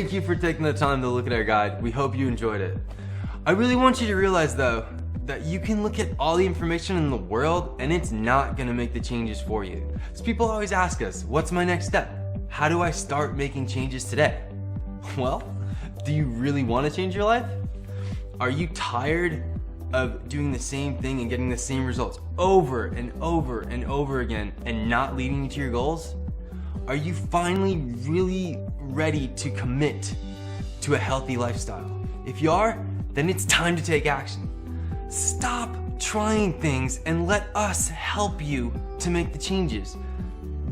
Thank you for taking the time to look at our guide. We hope you enjoyed it. I really want you to realize though, that you can look at all the information in the world and it's not gonna make the changes for you. So people always ask us, what's my next step? How do I start making changes today? Well, do you really want to change your life? Are you tired of doing the same thing and getting the same results over and over and over again and not leading you to your goals? Are you finally really ready to commit to a healthy lifestyle? If you are, then it's time to take action. Stop trying things and let us help you to make the changes.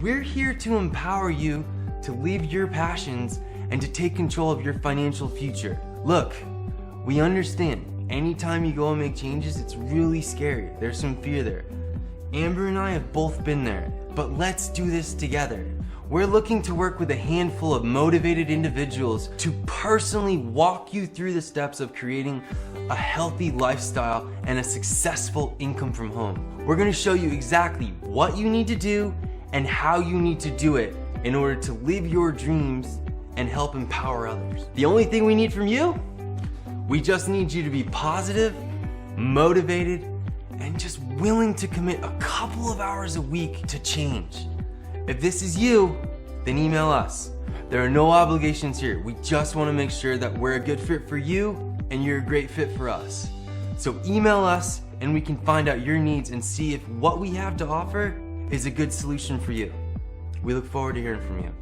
We're here to empower you to live your passions and to take control of your financial future. Look, we understand anytime you go and make changes, it's really scary. There's some fear there. Amber and I have both been there, but let's do this together. We're looking to work with a handful of motivated individuals to personally walk you through the steps of creating a healthy lifestyle and a successful income from home. We're gonna show you exactly what you need to do and how you need to do it in order to live your dreams and help empower others. The only thing we need from you, we just need you to be positive, motivated, and just willing to commit a couple of hours a week to change. If this is you, then email us. There are no obligations here. We just want to make sure that we're a good fit for you and you're a great fit for us. So email us and we can find out your needs and see if what we have to offer is a good solution for you. We look forward to hearing from you.